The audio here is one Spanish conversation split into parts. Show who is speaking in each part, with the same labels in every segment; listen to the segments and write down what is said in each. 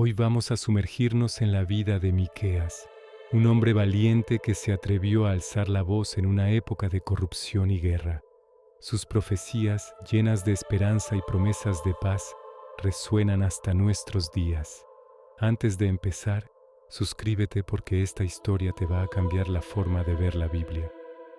Speaker 1: Hoy vamos a sumergirnos en la vida de Miqueas, un hombre valiente que se atrevió a alzar la voz en una época de corrupción y guerra. Sus profecías, llenas de esperanza y promesas de paz, resuenan hasta nuestros días. Antes de empezar, suscríbete porque esta historia te va a cambiar la forma de ver la Biblia.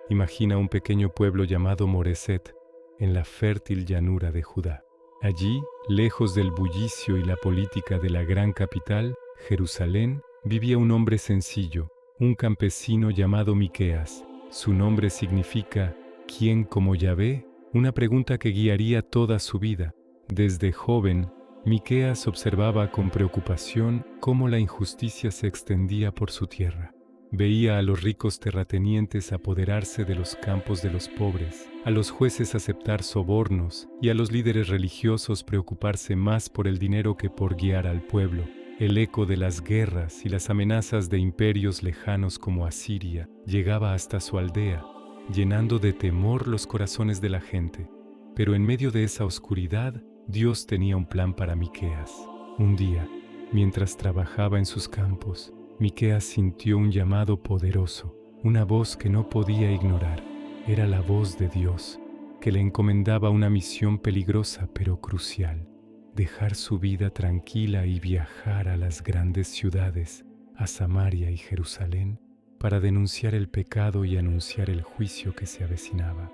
Speaker 1: Imagina un pequeño pueblo llamado Moreset, en la fértil llanura de Judá. Allí, lejos del bullicio y la política de la gran capital, Jerusalén, vivía un hombre sencillo, un campesino llamado Miqueas. Su nombre significa ¿quién como Yahvé? Una pregunta que guiaría toda su vida. Desde joven, Miqueas observaba con preocupación cómo la injusticia se extendía por su tierra. Veía a los ricos terratenientes apoderarse de los campos de los pobres, a los jueces aceptar sobornos y a los líderes religiosos preocuparse más por el dinero que por guiar al pueblo. El eco de las guerras y las amenazas de imperios lejanos como Asiria llegaba hasta su aldea, llenando de temor los corazones de la gente. Pero en medio de esa oscuridad, Dios tenía un plan para Miqueas. Un día, mientras trabajaba en sus campos, Miqueas sintió un llamado poderoso, una voz que no podía ignorar. Era la voz de Dios, que le encomendaba una misión peligrosa pero crucial: dejar su vida tranquila y viajar a las grandes ciudades, a Samaria y Jerusalén, para denunciar el pecado y anunciar el juicio que se avecinaba.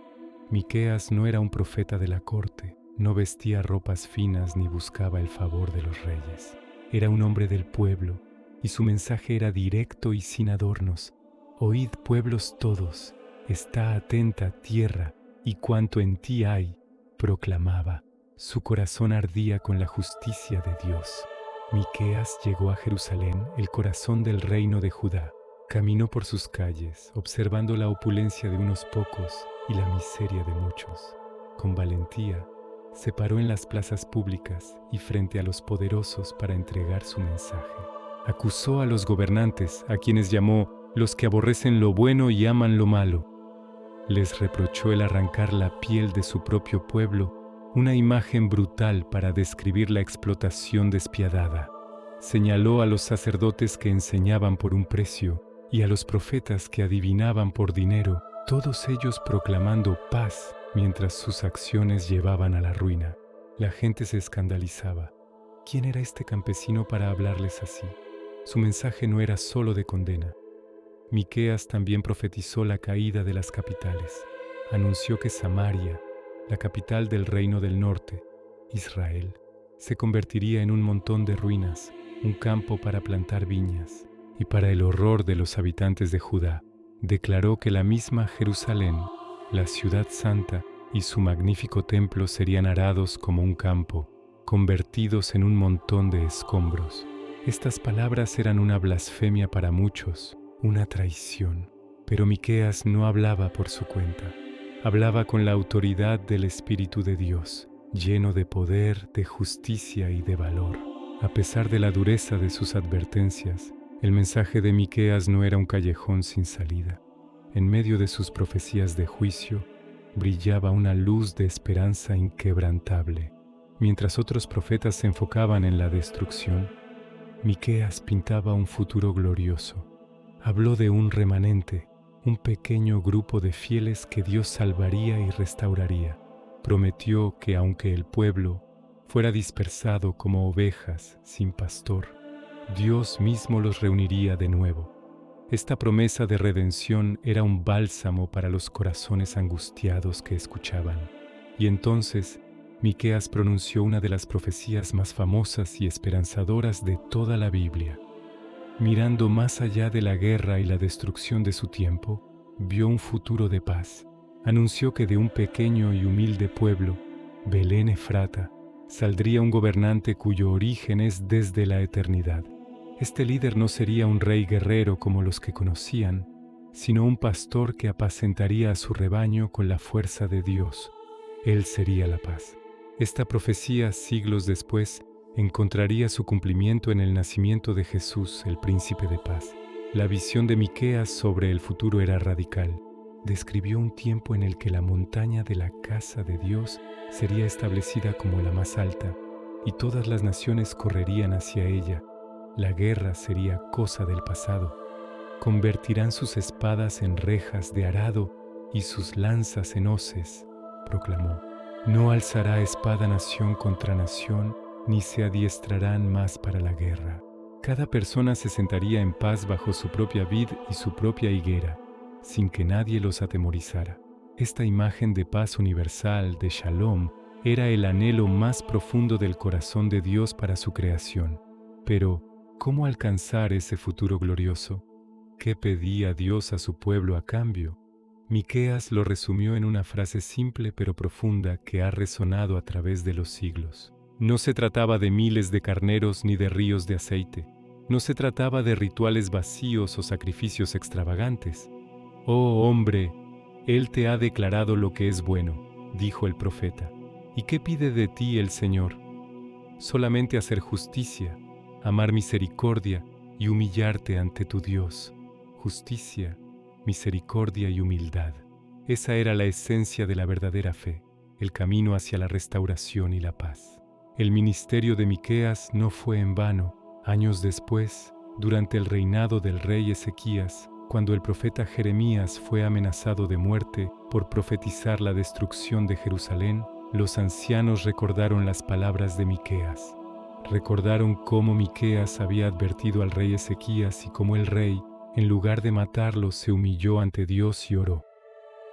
Speaker 1: Miqueas no era un profeta de la corte, no vestía ropas finas ni buscaba el favor de los reyes. Era un hombre del pueblo, y su mensaje era directo y sin adornos. Oíd, pueblos todos, está atenta tierra, y cuanto en ti hay, proclamaba. Su corazón ardía con la justicia de Dios. Miqueas llegó a Jerusalén, el corazón del reino de Judá. Caminó por sus calles, observando la opulencia de unos pocos y la miseria de muchos. Con valentía, se paró en las plazas públicas y frente a los poderosos para entregar su mensaje. Acusó a los gobernantes, a quienes llamó los que aborrecen lo bueno y aman lo malo. Les reprochó el arrancar la piel de su propio pueblo, una imagen brutal para describir la explotación despiadada. Señaló a los sacerdotes que enseñaban por un precio y a los profetas que adivinaban por dinero, todos ellos proclamando paz mientras sus acciones llevaban a la ruina. La gente se escandalizaba. ¿Quién era este campesino para hablarles así? Su mensaje no era solo de condena. Miqueas también profetizó la caída de las capitales. Anunció que Samaria, la capital del reino del norte, Israel, se convertiría en un montón de ruinas, un campo para plantar viñas. Y para el horror de los habitantes de Judá, declaró que la misma Jerusalén, la ciudad santa, y su magnífico templo serían arados como un campo, convertidos en un montón de escombros. Estas palabras eran una blasfemia para muchos, una traición. Pero Miqueas no hablaba por su cuenta. Hablaba con la autoridad del Espíritu de Dios, lleno de poder, de justicia y de valor. A pesar de la dureza de sus advertencias, el mensaje de Miqueas no era un callejón sin salida. En medio de sus profecías de juicio, brillaba una luz de esperanza inquebrantable. Mientras otros profetas se enfocaban en la destrucción, Miqueas pintaba un futuro glorioso. Habló de un remanente, un pequeño grupo de fieles que Dios salvaría y restauraría. Prometió que aunque el pueblo fuera dispersado como ovejas sin pastor, Dios mismo los reuniría de nuevo. Esta promesa de redención era un bálsamo para los corazones angustiados que escuchaban. Y entonces, Miqueas pronunció una de las profecías más famosas y esperanzadoras de toda la Biblia. Mirando más allá de la guerra y la destrucción de su tiempo, vio un futuro de paz. Anunció que de un pequeño y humilde pueblo, Belén Efrata, saldría un gobernante cuyo origen es desde la eternidad. Este líder no sería un rey guerrero como los que conocían, sino un pastor que apacentaría a su rebaño con la fuerza de Dios. Él sería la paz. Esta profecía, siglos después, encontraría su cumplimiento en el nacimiento de Jesús, el príncipe de paz. La visión de Miqueas sobre el futuro era radical. Describió un tiempo en el que la montaña de la casa de Dios sería establecida como la más alta, y todas las naciones correrían hacia ella, La guerra sería cosa del pasado. Convertirán sus espadas en rejas de arado y sus lanzas en hoces, proclamó. No alzará espada nación contra nación, ni se adiestrarán más para la guerra. Cada persona se sentaría en paz bajo su propia vid y su propia higuera, sin que nadie los atemorizara. Esta imagen de paz universal, de Shalom, era el anhelo más profundo del corazón de Dios para su creación. Pero, ¿cómo alcanzar ese futuro glorioso? ¿Qué pedía Dios a su pueblo a cambio? Miqueas lo resumió en una frase simple pero profunda que ha resonado a través de los siglos. No se trataba de miles de carneros ni de ríos de aceite. No se trataba de rituales vacíos o sacrificios extravagantes. Oh hombre, Él te ha declarado lo que es bueno, dijo el profeta. ¿Y qué pide de ti el Señor? Solamente hacer justicia, amar misericordia y humillarte ante tu Dios. Justicia, misericordia y humildad. Esa era la esencia de la verdadera fe, el camino hacia la restauración y la paz. El ministerio de Miqueas no fue en vano. Años después, durante el reinado del rey Ezequías, cuando el profeta Jeremías fue amenazado de muerte por profetizar la destrucción de Jerusalén, los ancianos recordaron las palabras de Miqueas. Recordaron cómo Miqueas había advertido al rey Ezequías y cómo el rey, en lugar de matarlo, se humilló ante Dios y oró.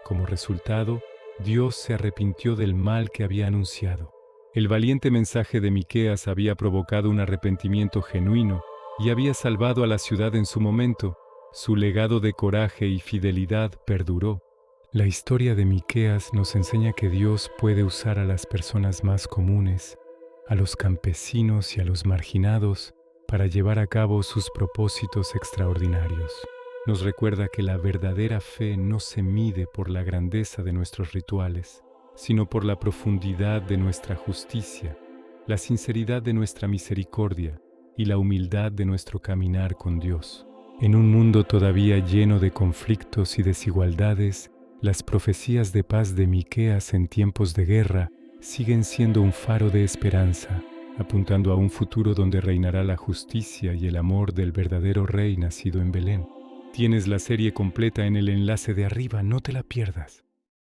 Speaker 1: Como resultado, Dios se arrepintió del mal que había anunciado. El valiente mensaje de Miqueas había provocado un arrepentimiento genuino y había salvado a la ciudad en su momento. Su legado de coraje y fidelidad perduró. La historia de Miqueas nos enseña que Dios puede usar a las personas más comunes, a los campesinos y a los marginados, para llevar a cabo sus propósitos extraordinarios. Nos recuerda que la verdadera fe no se mide por la grandeza de nuestros rituales, sino por la profundidad de nuestra justicia, la sinceridad de nuestra misericordia y la humildad de nuestro caminar con Dios. En un mundo todavía lleno de conflictos y desigualdades, las profecías de paz de Miqueas en tiempos de guerra siguen siendo un faro de esperanza, apuntando a un futuro donde reinará la justicia y el amor del verdadero Rey nacido en Belén. Tienes la serie completa en el enlace de arriba, no te la pierdas.